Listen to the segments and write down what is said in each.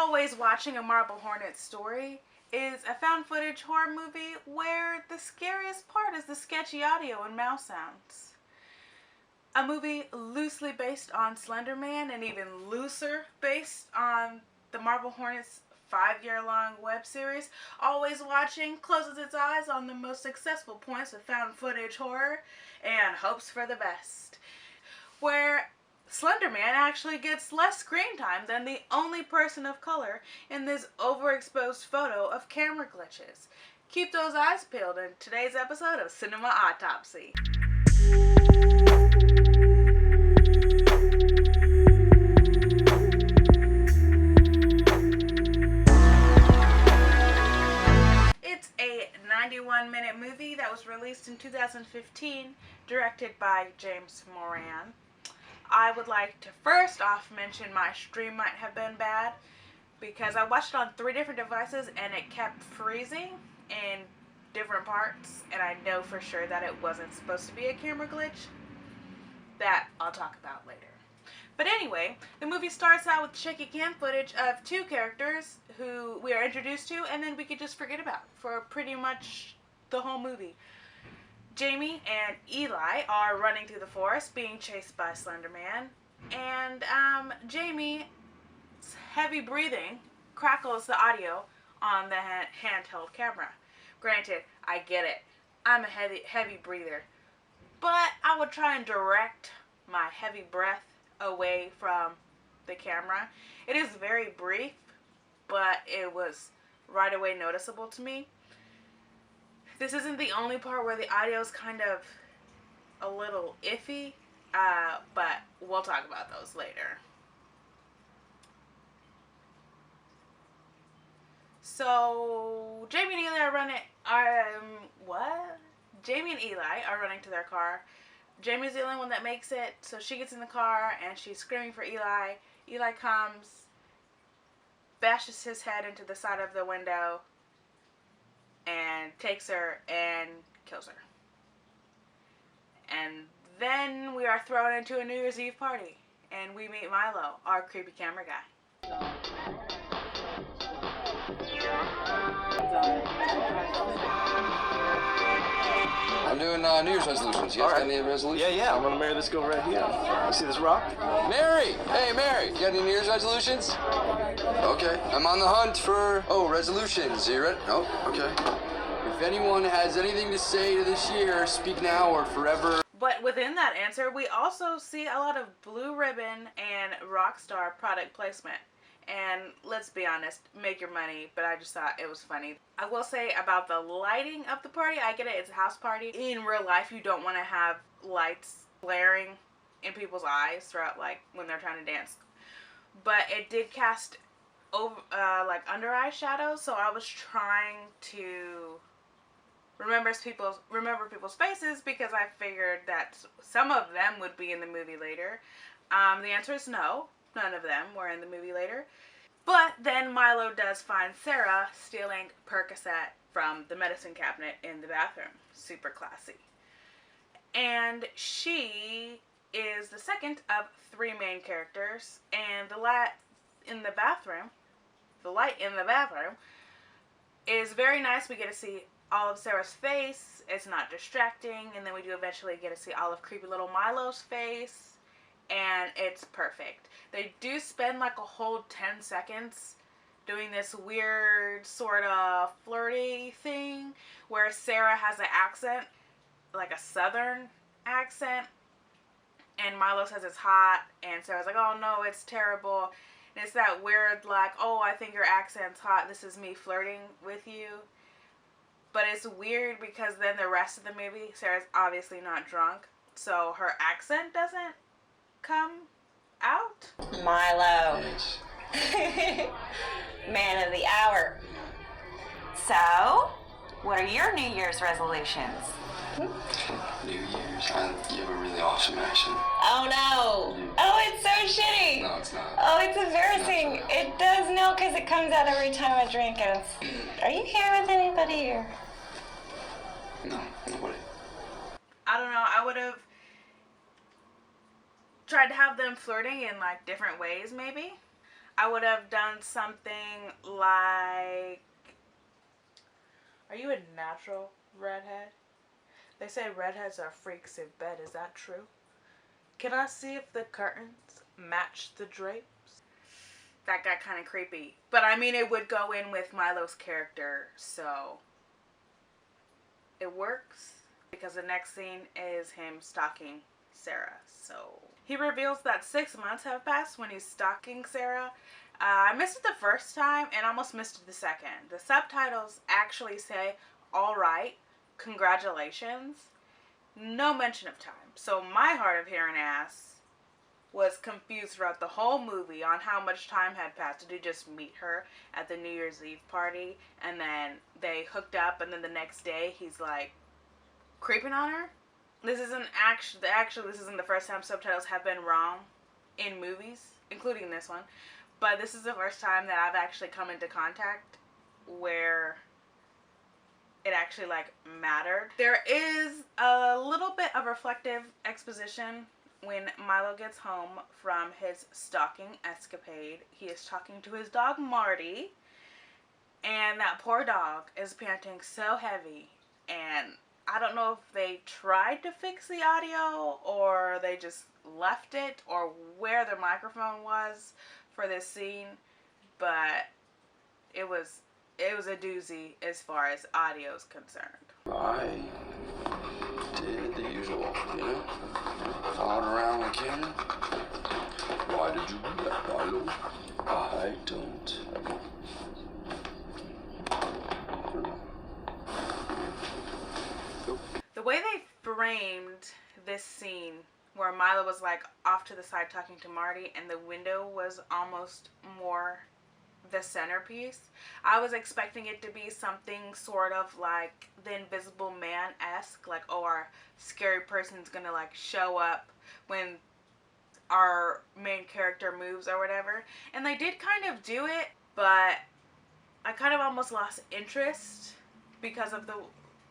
Always Watching a Marble Hornets Story is a found footage horror movie where the scariest part is the sketchy audio and mouse sounds. A movie loosely based on Slender and even looser based on the Marble Hornets 5-year-long web series. Always Watching closes its eyes on the most successful points of found footage horror and hopes for the best. Where Slender actually gets less screen time than the only person of color in this overexposed photo of camera glitches. Keep those eyes peeled in today's episode of Cinema Autopsy. It's a 91-minute movie that was released in 2015, directed by James Moran. I would like to first off mention my stream might have been bad because I watched it on 3 different devices and it kept freezing in different parts, and I know for sure that it wasn't supposed to be a camera glitch. That I'll talk about later. But anyway, the movie starts out with shaky cam footage of 2 characters who we are introduced to and then we could just forget about for pretty much the whole movie. Jamie and Eli are running through the forest being chased by Slender and Jamie's heavy breathing crackles the audio on the handheld camera. Granted, I get it. I'm a heavy breather. But I would try and direct my heavy breath away from the camera. It is very brief, but it was right away noticeable to me. This isn't the only part where the audio is kind of a little iffy, but we'll talk about those later. So Jamie and Eli are running to their car. Jamie's the only one that makes it, so she gets in the car and she's screaming for Eli. Eli comes, bashes his head into the side of the window, and takes her and kills her. And then we are thrown into a New Year's Eve party, and we meet Milo, our creepy camera guy. I'm doing New Year's resolutions. You guys got any resolutions? Yeah. I'm gonna marry this girl right here. You see this rock? Mary! Hey, Mary! You got any New Year's resolutions? Okay. I'm on the hunt for, resolutions. Are you ready? Oh, okay. If anyone has anything to say to this year, speak now or forever. But within that answer, we also see a lot of Blue Ribbon and Rockstar product placement. And let's be honest, make your money, but I just thought it was funny. I will say about the lighting of the party, I get it, it's a house party. In real life, you don't want to have lights blaring in people's eyes throughout, like, when they're trying to dance. But it did cast over, like, under eye shadows, so I was trying to remember people's faces because I figured that some of them would be in the movie later. The answer is no. None of them were in the movie later. But then Milo does find Sarah stealing Percocet from the medicine cabinet in the bathroom. Super classy. And she is the second of 3 main characters. And the light in the bathroom is very nice. We get to see all of Sarah's face. It's not distracting. And then we do eventually get to see all of creepy little Milo's face. And it's perfect. They do spend like a whole 10 seconds doing this weird sort of flirty thing where Sarah has an accent, like a southern accent, and Milo says it's hot, and Sarah's like, oh no, it's terrible. And it's that weird like, oh, I think your accent's hot, this is me flirting with you. But it's weird because then the rest of the movie, Sarah's obviously not drunk, so her accent doesn't come out. Milo. Yes. Man of the hour. So, what are your New Year's resolutions? New Year's. You have a really awesome accent. Oh no. Oh, it's so shitty. No, it's not. Oh, it's embarrassing. It does no, because it comes out every time I drink. And are you here with anybody or? No, nobody. I don't know. I would have tried to have them flirting in like different ways maybe. I would have done something like, are you a natural redhead? They say redheads are freaks in bed. Is that true? Can I see if the curtains match the drapes? That got kind of creepy. But I mean, it would go in with Milo's character, so it works. Because the next scene is him stalking Sarah. So he reveals that 6 months have passed when he's stalking Sarah. I missed it the first time and almost missed it the second. The subtitles actually say, "Alright, congratulations." No mention of time. So my hard of hearing ass was confused throughout the whole movie on how much time had passed. Did he just meet her at the New Year's Eve party and then they hooked up and then the next day he's like creeping on her? This isn't actually this isn't the first time subtitles have been wrong in movies, including this one. But this is the first time that I've actually come into contact where it actually like mattered. There is a little bit of reflective exposition when Milo gets home from his stalking escapade. He is talking to his dog Marty, and that poor dog is panting so heavy, and I don't know if they tried to fix the audio or they just left it or where the microphone was for this scene, but it was a doozy as far as audio is concerned. I did the usual, you know? Followed around like him. Why did you do that, Milo? I don't. The way they framed this scene where Milo was like off to the side talking to Marty and the window was almost more the centerpiece. I was expecting it to be something sort of like the Invisible Man-esque, like, oh, our scary person's gonna like show up when our main character moves or whatever. And they did kind of do it, but I kind of almost lost interest because of the,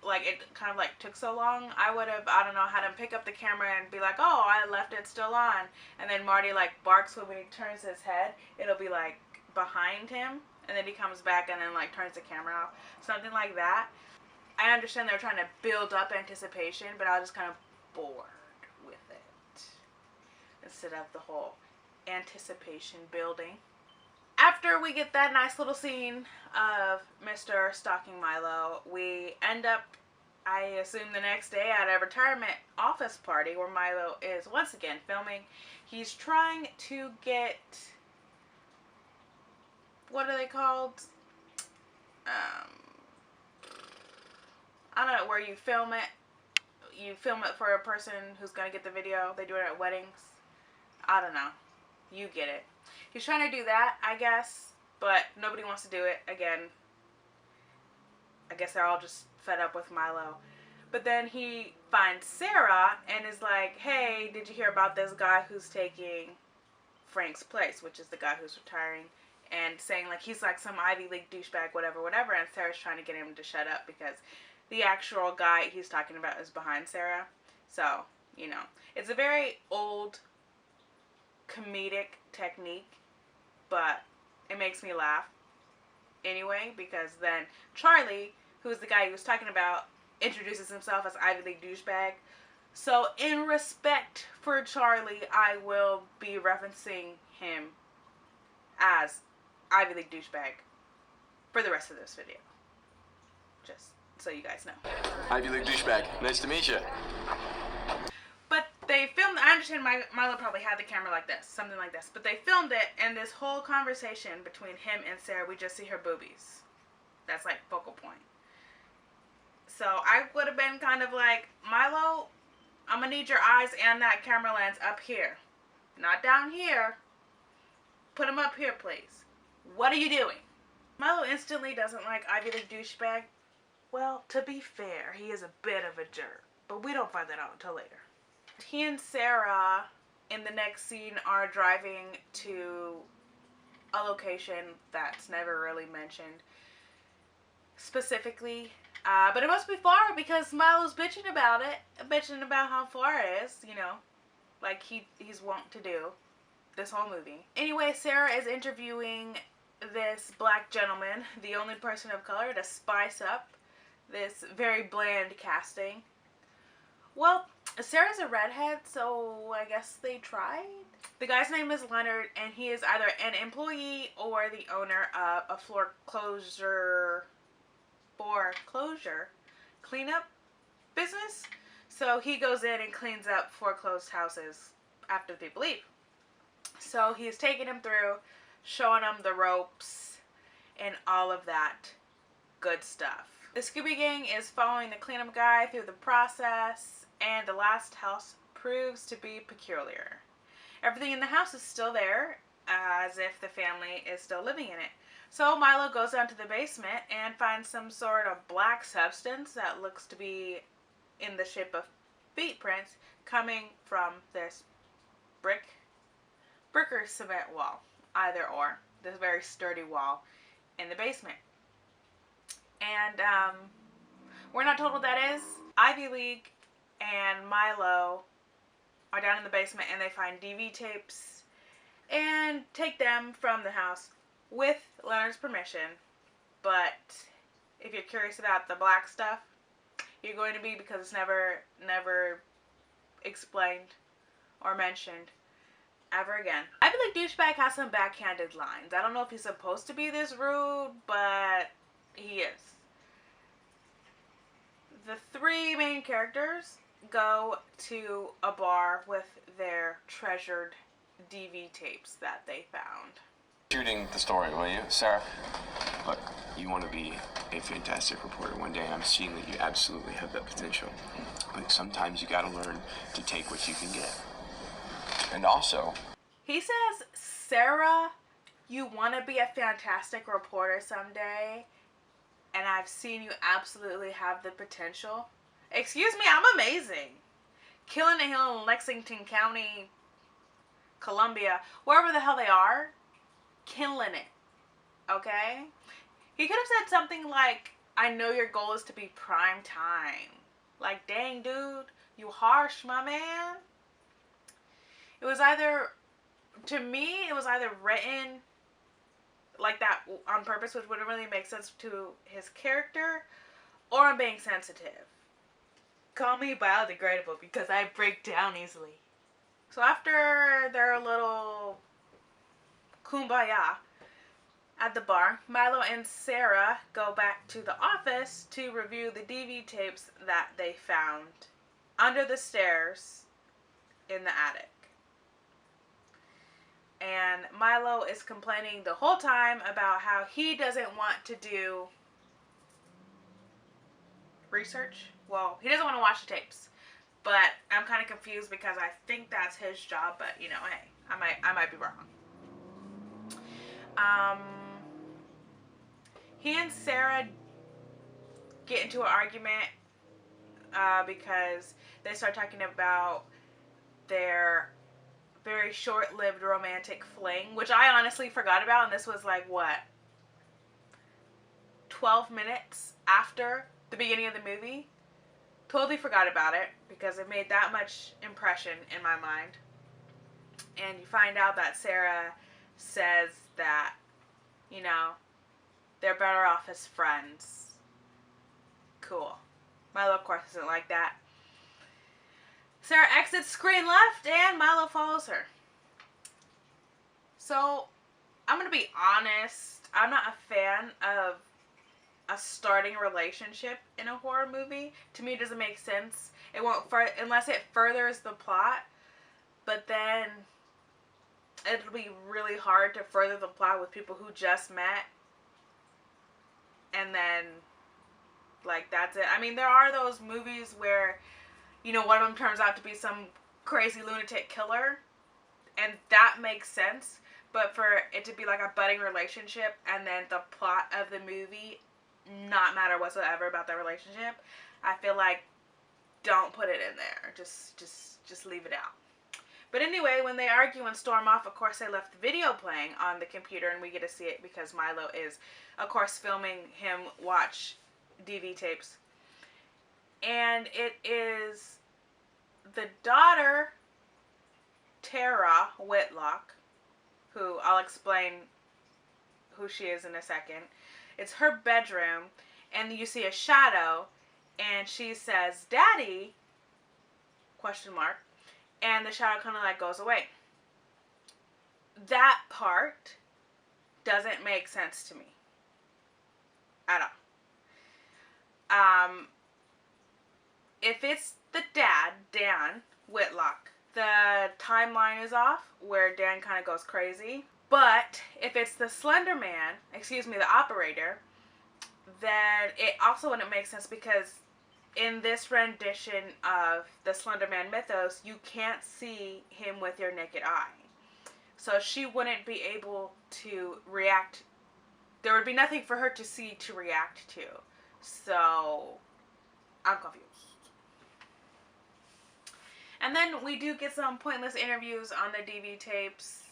like, it kind of like took so long. I would have, I don't know, had him pick up the camera and be like, oh, I left it still on. And then Marty like barks when he turns his head. It'll be like behind him, and then he comes back and then like turns the camera off, something like that. I understand they're trying to build up anticipation, but I was just kind of bored with it instead of the whole anticipation building. After we get that nice little scene of Mr. stalking Milo, we end up, I assume the next day, at a retirement office party where Milo is once again filming. He's trying to get, what are they called? I don't know, where you film it. You film it for a person who's going to get the video. They do it at weddings. I don't know. You get it. He's trying to do that, I guess, but nobody wants to do it. Again, I guess they're all just fed up with Milo. But then he finds Sarah and is like, hey, did you hear about this guy who's taking Frank's place, which is the guy who's retiring, and saying like he's like some Ivy League douchebag, whatever, whatever, and Sarah's trying to get him to shut up because the actual guy he's talking about is behind Sarah. So, you know, it's a very old comedic technique, but it makes me laugh anyway, because then Charlie, who's the guy he was talking about, introduces himself as Ivy League douchebag. So in respect for Charlie, I will be referencing him as Ivy League douchebag for the rest of this video, just so you guys know. Ivy League douchebag, nice to meet you. But they filmed, I understand Milo probably had the camera like this, something like this, but they filmed it, and this whole conversation between him and Sarah, we just see her boobies. That's like focal point. So I would have been kind of like, Milo, I'm gonna need your eyes and that camera lens up here, not down here. Put them up here, please. What are you doing? Milo instantly doesn't like Ivy League douchebag. Well, to be fair, he is a bit of a jerk, but we don't find that out until later. He and Sarah in the next scene are driving to a location that's never really mentioned specifically, but it must be far because Milo's bitching about how far it is, you know, like he's wont to do. this whole movie. Anyway, Sarah is interviewing this black gentleman, the only person of color, to spice up this very bland casting. Well, Sarah's a redhead, so I guess they tried. The guy's name is Leonard, and he is either an employee or the owner of a foreclosure cleanup business. So he goes in and cleans up foreclosed houses after people leave. So he's taking him through, showing him the ropes and all of that good stuff. The Scooby Gang is following the cleanup guy through the process, and the last house proves to be peculiar. Everything in the house is still there, as if the family is still living in it. So Milo goes down to the basement and finds some sort of black substance that looks to be in the shape of feet prints coming from this brick or cement wall, either or, this very sturdy wall in the basement. And we're not told what that is. Ivy League and Milo are down in the basement, and they find DV tapes and take them from the house with Leonard's permission. But if you're curious about the black stuff, you're going to be, because it's never explained or mentioned ever again. I feel like Douchebag has some backhanded lines. I don't know if he's supposed to be this rude, but he is. The three main characters go to a bar with their treasured DV tapes that they found. Shooting the story, will you, Sarah? Look, you want to be a fantastic reporter one day, and I'm seeing that you absolutely have that potential. But sometimes you gotta learn to take what you can get. And also, he says, Sarah, you want to be a fantastic reporter someday, and I've seen you absolutely have the potential. Excuse me, I'm amazing. Killing a hill in Lexington County, Columbia, wherever the hell they are, killing it. Okay? He could have said something like, I know your goal is to be prime time. Like, dang, dude, you harsh, my man. It was either, to me, it was either written like that on purpose, which wouldn't really make sense to his character, or I'm being sensitive. Call me biodegradable because I break down easily. So after their little kumbaya at the bar, Milo and Sarah go back to the office to review the DV tapes that they found under the stairs in the attic. And Milo is complaining the whole time about how he doesn't want to do research. Well, he doesn't want to watch the tapes. But I'm kind of confused because I think that's his job. But, you know, hey, I might be wrong. He and Sarah get into an argument because they start talking about their very short-lived romantic fling, which I honestly forgot about, and this was like, what, 12 minutes after the beginning of the movie? Totally forgot about it because it made that much impression in my mind. And you find out that Sarah says that, you know, they're better off as friends. Cool. Milo, of course, isn't like that. Sarah exits screen left, and Milo follows her. So, I'm going to be honest. I'm not a fan of a starting relationship in a horror movie. To me, it doesn't make sense. It won't, unless it furthers the plot. But then, it'll be really hard to further the plot with people who just met. And then, like, that's it. I mean, there are those movies where, you know, one of them turns out to be some crazy lunatic killer, and that makes sense. But for it to be like a budding relationship, and then the plot of the movie not matter whatsoever about that relationship, I feel like don't put it in there. Just leave it out. But anyway, when they argue and storm off, of course, they left the video playing on the computer, and we get to see it because Milo is, of course, filming him watch DV tapes. And it is the daughter, Tara Whitlock, who I'll explain who she is in a second. It's her bedroom, and you see a shadow, and she says, "Daddy?" question mark, and the shadow kind of like goes away. That part doesn't make sense to me at all. If it's the dad, Dan Whitlock, the timeline is off where Dan kind of goes crazy. But if it's the Slender Man, the operator, then it also wouldn't make sense because in this rendition of the Slender Man mythos, you can't see him with your naked eye. So she wouldn't be able to react. There would be nothing for her to see to react to. So I'm confused. And then we do get some pointless interviews on the DV tapes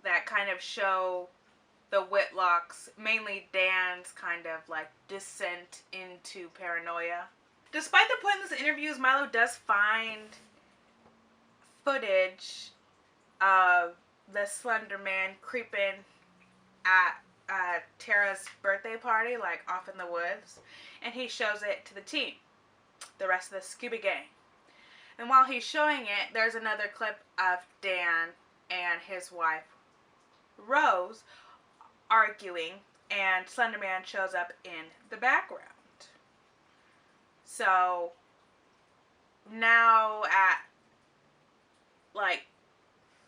that kind of show the Whitlocks, mainly Dan's kind of like descent into paranoia. Despite the pointless interviews, Milo does find footage of the Slender Man creeping at Tara's birthday party, like off in the woods, and he shows it to the team, the rest of the Scooby Gang. And while he's showing it, there's another clip of Dan and his wife Rose arguing, and Slender Man shows up in the background. So now at like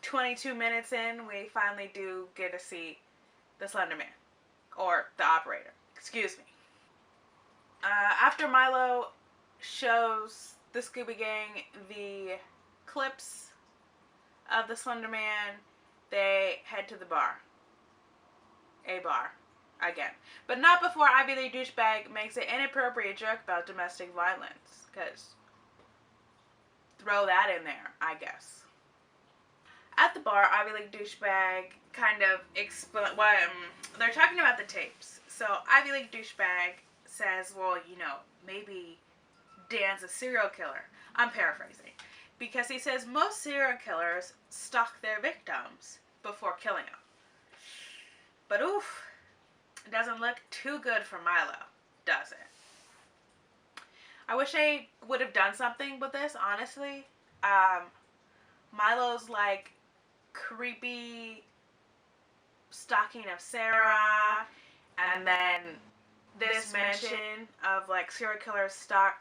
22 minutes in, we finally do get to see the Slender Man, or the operator, excuse me. After Milo shows the Scooby Gang the clips of the Slender Man, they head to the bar. A bar. Again. But not before Ivy League Douchebag makes an inappropriate joke about domestic violence. Because throw that in there, I guess. At the bar, Ivy League Douchebag kind of explain. They're talking about the tapes. So Ivy League Douchebag says, well, maybe Dan's a serial killer. I'm paraphrasing. Because he says most serial killers stalk their victims before killing them. But oof, it doesn't look too good for Milo, does it? I wish they would have done something with this, honestly. Milo's like creepy stalking of Sarah, and then this mention of like serial killers stalk.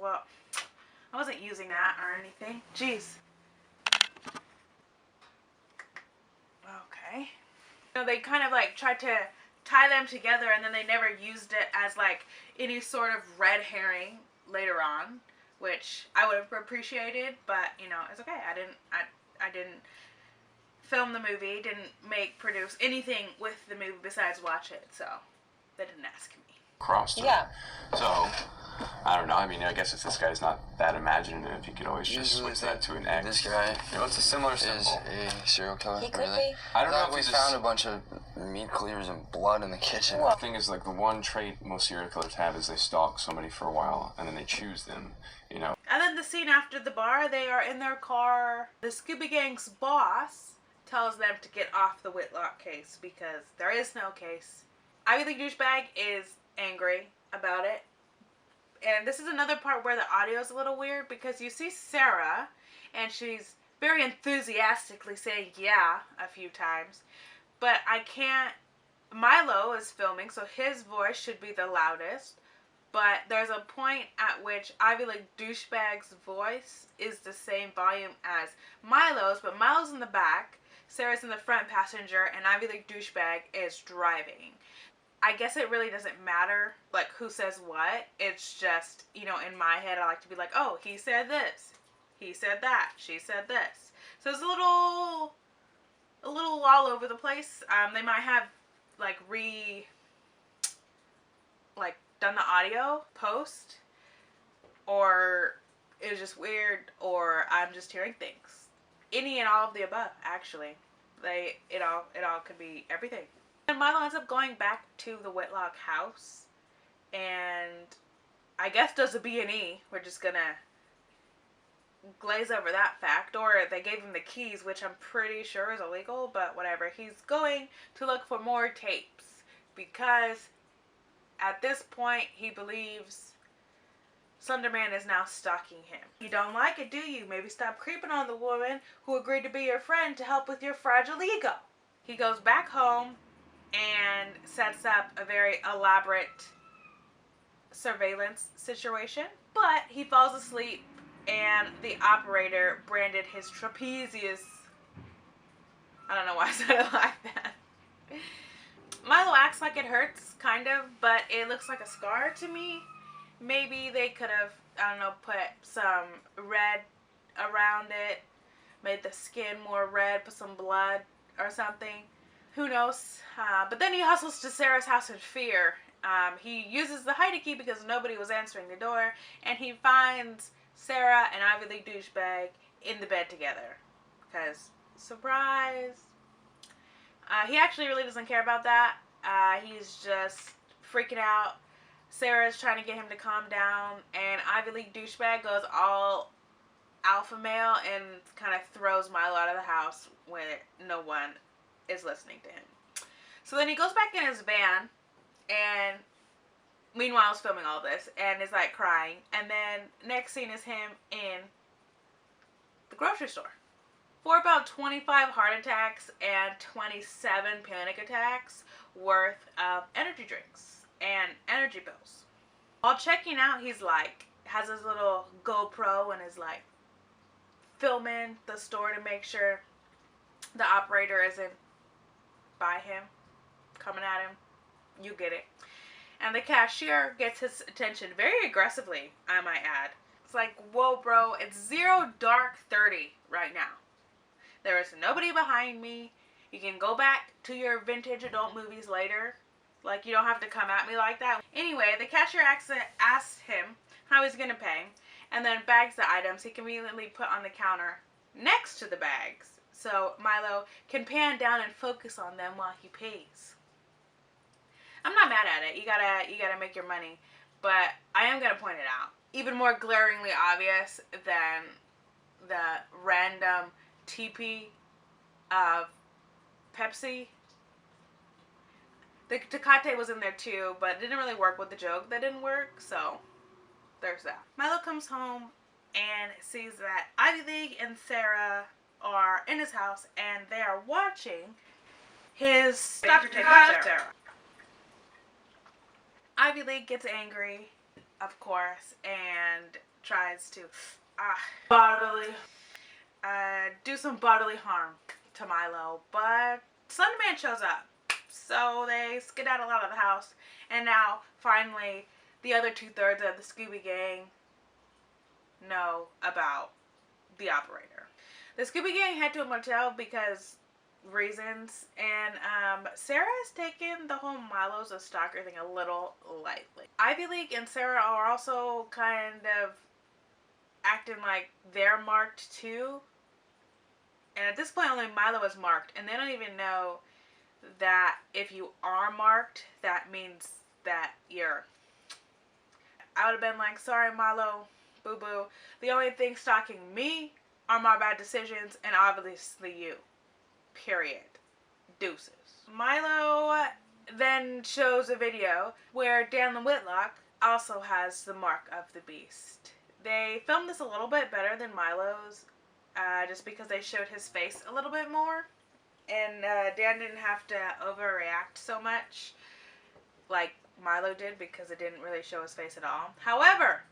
Well, I wasn't using that or anything. Jeez. Okay. They kind of like tried to tie them together, and then they never used it as like any sort of red herring later on, which I would have appreciated, but it's okay. I didn't film the movie, didn't produce anything with the movie besides watch it, so they didn't ask me. Crossed. Yeah. So, I don't know. I mean, I guess if this guy's not that imaginative, he could always just switch that to an X. This guy, It's a similar symbol. is a serial killer. He could really? be. I don't know if we found a bunch of meat cleavers and blood in the kitchen. The thing is, like, the one trait most serial killers have is they stalk somebody for a while, and then they choose them, And then the scene after the bar, they are in their car. The Scooby Gang's boss tells them to get off the Whitlock case because there is no case. Ivy League Douchebag is angry about it. And this is another part where the audio is a little weird because you see Sarah, and she's very enthusiastically saying yeah a few times. But Milo is filming, so his voice should be the loudest. But there's a point at which Ivy League Douchebag's voice is the same volume as Milo's, but Milo's in the back, Sarah's in the front passenger, and Ivy League Douchebag is driving. I guess it really doesn't matter, like, who says what. It's just, in my head, I like to be like, oh, he said this. He said that. She said this. So it's a little all over the place. They might have, done the audio post, or it was just weird, or I'm just hearing things. Any and all of the above, actually. It all could be everything. And Milo ends up going back to the Whitlock house, and I guess does a B&E. We're just gonna glaze over that fact, or they gave him the keys, which I'm pretty sure is illegal, but whatever. He's going to look for more tapes because at this point he believes Slender Man is now stalking him. You don't like it, do you? Maybe stop creeping on the woman who agreed to be your friend to help with your fragile ego. He goes back home and sets up a very elaborate surveillance situation, but he falls asleep and the operator branded his trapezius. I don't know why I said it like that. Milo acts like it hurts, kind of, but it looks like a scar to me. Maybe they could have, I don't know, put some red around it, made the skin more red, put some blood or something. Who knows? But then he hustles to Sarah's house in fear. He uses the hidey key because nobody was answering the door, and he finds Sarah and Ivy League douchebag in the bed together. Because, surprise. He actually really doesn't care about that. He's just freaking out. Sarah's trying to get him to calm down, and Ivy League douchebag goes all alpha male and kind of throws Milo out of the house when no one is listening to him. So then he goes back in his van, and meanwhile is filming all this, and is like crying, and then next scene is him in the grocery store. For about 25 heart attacks and 27 panic attacks worth of energy drinks and energy pills. While checking out, he's like, has his little GoPro and is like filming the store to make sure the operator isn't by him, coming at him. You get it. And the cashier gets his attention very aggressively, I might add. It's like, whoa, bro, it's 0 dark 30 right now. There is nobody behind me. You can go back to your vintage adult movies later. Like, you don't have to come at me like that. Anyway, the cashier asks him how he's going to pay, and then bags the items he conveniently put on the counter next to the bags, so Milo can pan down and focus on them while he pays. I'm not mad at it. You gotta make your money, but I am gonna point it out. Even more glaringly obvious than the random TP of Pepsi. The Tecate was in there too, but it didn't really work with the joke. That didn't work, so there's that. Milo comes home and sees that Ivy League and Sarah are in his house, and they are watching his doctor take Sarah. Ivy League gets angry, of course, and tries to bodily do some bodily harm to Milo, but Slender Man shows up. So they skedaddle out of the house, and now, finally, the other 2/3 of the Scooby Gang know about the operator. The Scooby Gang head to a motel because reasons, and Sarah's taken the whole Milo's a stalker thing a little lightly. Ivy League and Sarah are also kind of acting like they're marked too, and at this point only Milo is marked, and they don't even know that if you are marked, that means that you're... I would have been like, sorry Milo, boo-boo, the only thing stalking me are my bad decisions, and obviously you. Period. Deuces. Milo then shows a video where Dan the Whitlock also has the mark of the beast. They filmed this a little bit better than Milo's, just because they showed his face a little bit more. And Dan didn't have to overreact so much like Milo did because it didn't really show his face at all. However,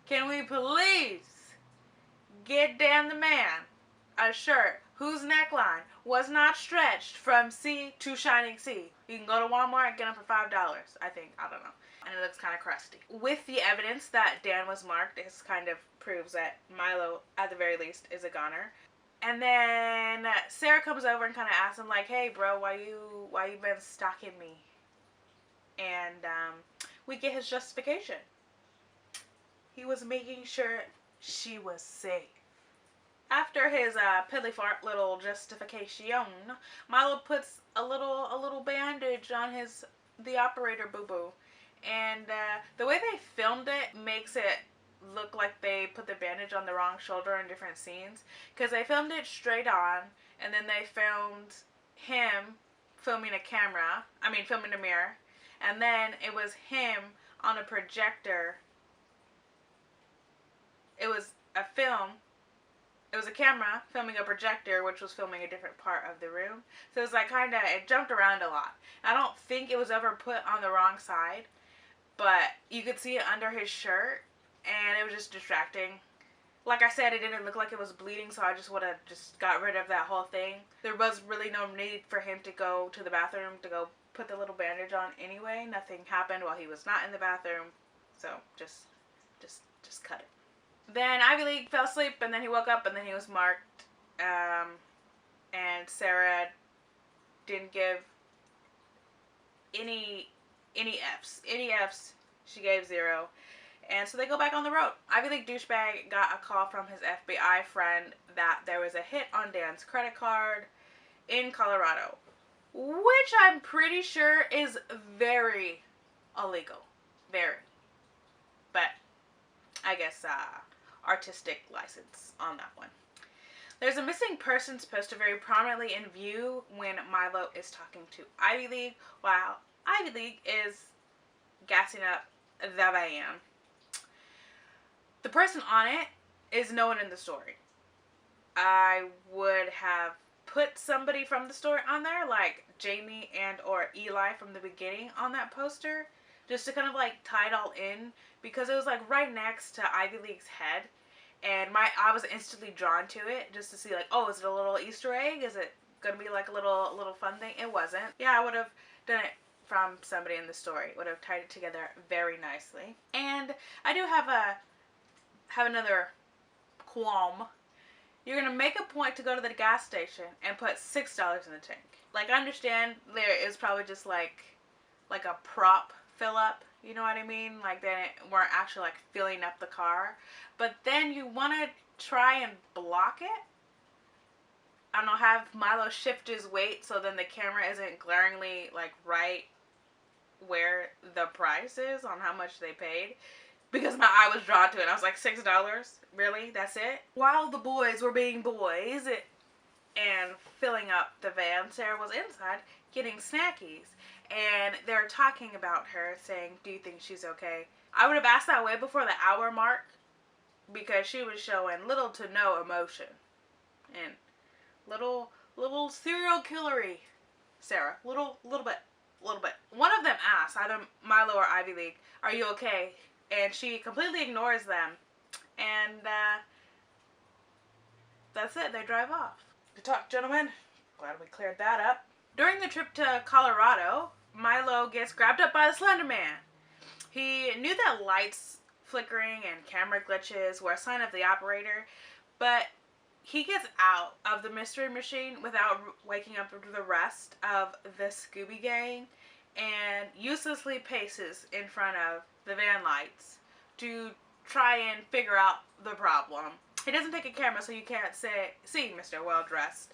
can we please get Dan the Man a shirt whose neckline was not stretched from sea to shining sea? You can go to Walmart and get them for $5, I think. I don't know. And it looks kind of crusty. With the evidence that Dan was marked, this kind of proves that Milo, at the very least, is a goner. And then Sarah comes over and kind of asks him, like, hey, bro, why you been stalking me? And we get his justification. He was making sure she was safe. After his piddly fart little justification, Milo puts a little bandage on the operator boo-boo. And the way they filmed it makes it look like they put the bandage on the wrong shoulder in different scenes, because they filmed it straight on, and then they filmed him filming filming a mirror, and then it was him on a projector. It was a camera filming a projector, which was filming a different part of the room. So it was like it jumped around a lot. I don't think it was ever put on the wrong side, but you could see it under his shirt, and it was just distracting. Like I said, it didn't look like it was bleeding, so I just would have just got rid of that whole thing. There was really no need for him to go to the bathroom to go put the little bandage on anyway. Nothing happened while he was not in the bathroom, so just cut it. Then Ivy League fell asleep, and then he woke up, and then he was marked, and Sarah didn't give any Fs. Any Fs, she gave 0. And so they go back on the road. Ivy League douchebag got a call from his FBI friend that there was a hit on Dan's credit card in Colorado, which I'm pretty sure is very illegal. Very. But I guess artistic license on that one. There's a missing persons poster very prominently in view when Milo is talking to Ivy League, while Ivy League is gassing up the van. The person on it is no one in the story. I would have put somebody from the story on there, like Jamie and or Eli from the beginning on that poster, just to kind of like tie it all in, because it was like right next to Ivy League's head, and I was instantly drawn to it just to see like, oh, is it a little Easter egg? Is it gonna be like a little fun thing? It wasn't. Yeah, I would have done it from somebody in the story. Would have tied it together very nicely. And I do have another qualm. You're gonna make a point to go to the gas station and put $6 in the tank. Like, I understand there is probably just like a prop fill up, you know what I mean? Like, they weren't actually like filling up the car. But then you want to try and block it. I don't know, have Milo shift his weight so then the camera isn't glaringly like right where the price is on how much they paid. Because my eye was drawn to it. I was like, $6? Really? That's it? While the boys were being boys and filling up the van, Sarah was inside getting snackies. And they're talking about her, saying, do you think she's okay? I would have asked that way before the hour mark, because she was showing little to no emotion. And little serial killery, Sarah. Little bit. One of them asked, either Milo or Ivy League, are you okay? And she completely ignores them. And that's it. They drive off. Good talk, gentlemen. Glad we cleared that up. During the trip to Colorado, Milo gets grabbed up by the Slender Man. He knew that lights flickering and camera glitches were a sign of the operator, but he gets out of the mystery machine without waking up the rest of the Scooby Gang and uselessly paces in front of the van lights to try and figure out the problem. He doesn't take a camera, so you can't see Mr. Well-Dressed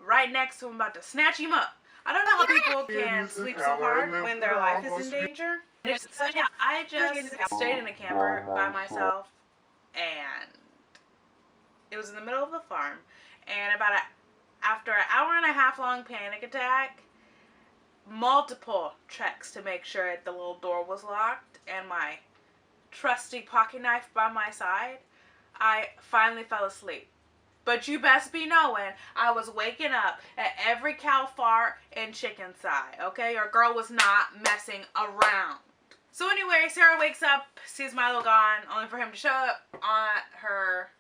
right next to him, about to snatch him up. I don't know how people can sleep so hard when their life is in danger. So yeah, I just stayed in a camper by myself, and it was in the middle of the farm, and after an hour and a half long panic attack, multiple checks to make sure the little door was locked, and my trusty pocket knife by my side, I finally fell asleep. But you best be knowing I was waking up at every cow fart and chicken sigh, okay? Your girl was not messing around. So anyway, Sarah wakes up, sees Milo gone, only for him to show up on her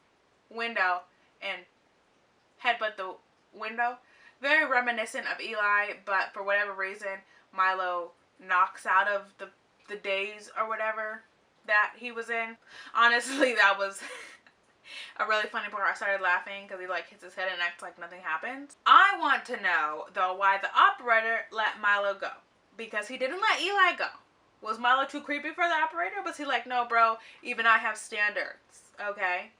window and headbutt the window. Very reminiscent of Eli, but for whatever reason, Milo knocks out of the daze or whatever that he was in. Honestly, that was a really funny part. I started laughing because he like hits his head and acts like nothing happens. I want to know, though, why the operator let Milo go. Because he didn't let Eli go. Was Milo too creepy for the operator? Was he like, no, bro, even I have standards, okay?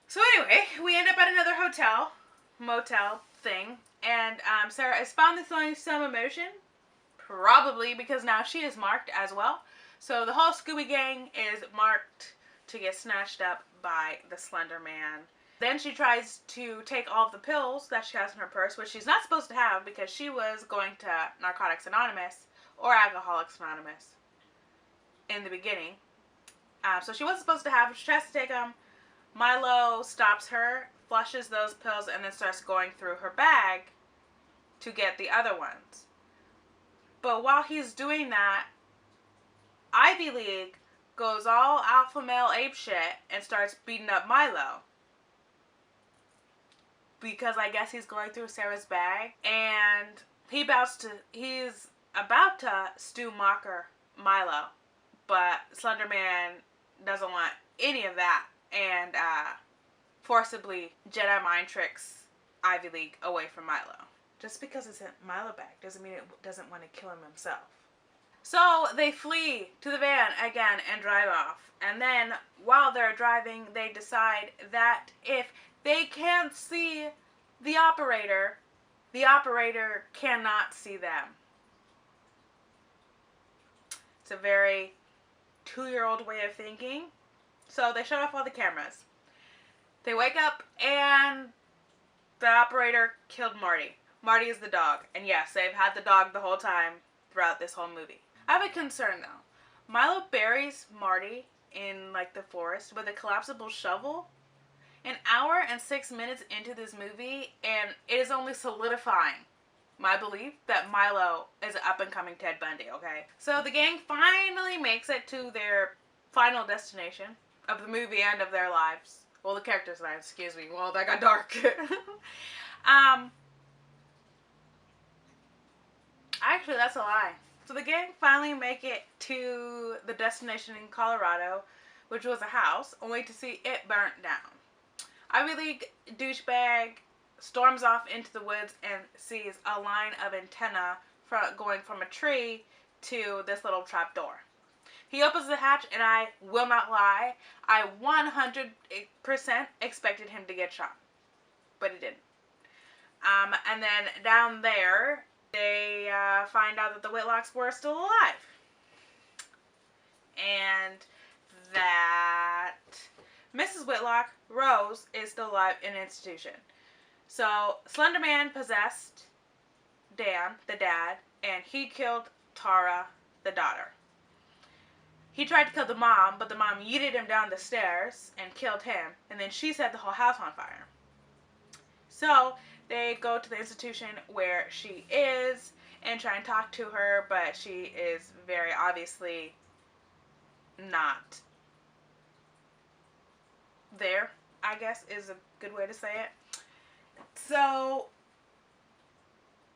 So anyway, we end up at another motel thing, and Sarah is finally showing some emotion, probably because now she is marked as well. So the whole Scooby Gang is marked to get snatched up by the Slender Man. Then she tries to take all of the pills that she has in her purse, which she's not supposed to have because she was going to Narcotics Anonymous or Alcoholics Anonymous in the beginning. So she wasn't supposed to have them. She tries to take them. Milo stops her, flushes those pills, and then starts going through her bag to get the other ones. But while he's doing that, Ivy League goes all alpha male apeshit and starts beating up Milo. Because I guess he's going through Sarah's bag. And he's about to Stu Mocker Milo. But Slender Man doesn't want any of that. And forcibly Jedi mind tricks Ivy League away from Milo. Just because it's in Milo bag doesn't mean it doesn't want to kill him himself. So they flee to the van again and drive off. And then while they're driving, they decide that if they can't see the operator cannot see them. It's a very 2-year-old way of thinking. So they shut off all the cameras. They wake up and the operator killed Marty. Marty is the dog. And yes, they've had the dog the whole time throughout this whole movie. I have a concern though. Milo buries Marty in like the forest with a collapsible shovel an hour and 6 minutes into this movie, and it is only solidifying my belief that Milo is an up-and-coming Ted Bundy, okay? So the gang finally makes it to their final destination of the movie and of their lives. Well, the characters' lives, excuse me. Well, that got dark. Actually, that's a lie. So the gang finally make it to the destination in Colorado, which was a house, only to see it burnt down. Ivy League douchebag storms off into the woods and sees a line of antenna going from a tree to this little trap door. He opens the hatch, and I will not lie, I 100% expected him to get shot, but he didn't. And then down there, they find out that the Whitlocks were still alive, and that Mrs. Whitlock, Rose, is still alive in an institution. So Slender Man possessed Dan, the dad, and he killed Tara, the daughter. He tried to kill the mom, but the mom yeeted him down the stairs and killed him, and then she set the whole house on fire. So they go to the institution where she is and try and talk to her, but she is very obviously not there, I guess is a good way to say it. So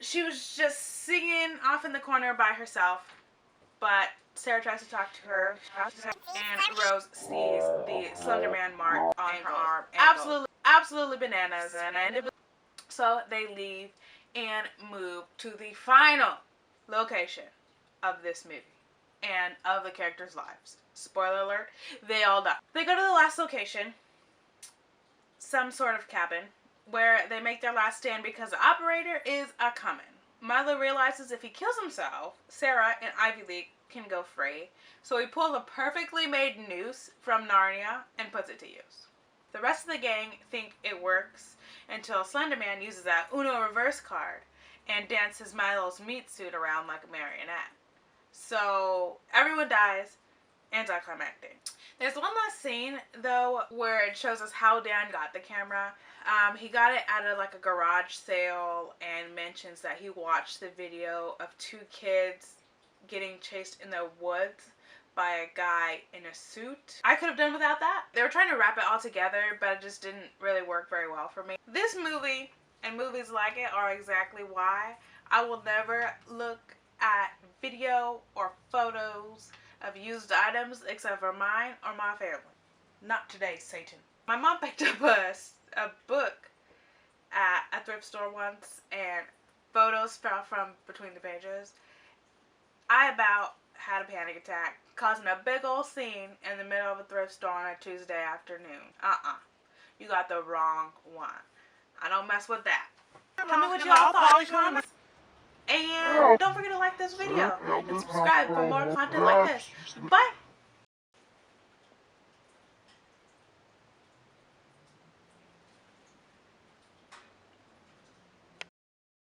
she was just singing off in the corner by herself, but Sarah tries to talk to her, and Rose sees the Slender Man mark on her arm. Absolutely bananas. So they leave and move to the final location of this movie and of the characters' lives. Spoiler alert, they all die. They go to the last location, some sort of cabin, where they make their last stand because the operator is a-coming. Milo realizes if he kills himself, Sarah and Ivy League can go free, so he pulls a perfectly made noose from Narnia and puts it to use. The rest of the gang think it works until Slender Man uses that Uno reverse card and dances Milo's meat suit around like a marionette. So everyone dies, anticlimactic. There's one last scene though where it shows us how Dan got the camera. He got it at a garage sale and mentions that he watched the video of 2 kids getting chased in the woods by a guy in a suit. I could have done without that. They were trying to wrap it all together, but it just didn't really work very well for me. This movie and movies like it are exactly why I will never look at video or photos of used items except for mine or my family. Not today, Satan. My mom picked up a book at a thrift store once, and photos fell from between the pages. I about had a panic attack, causing a big old scene in the middle of a thrift store on a Tuesday afternoon. You got the wrong one. I don't mess with that. Tell me what y'all thought in the comments. And don't forget to like this video and subscribe for more content like this. Bye!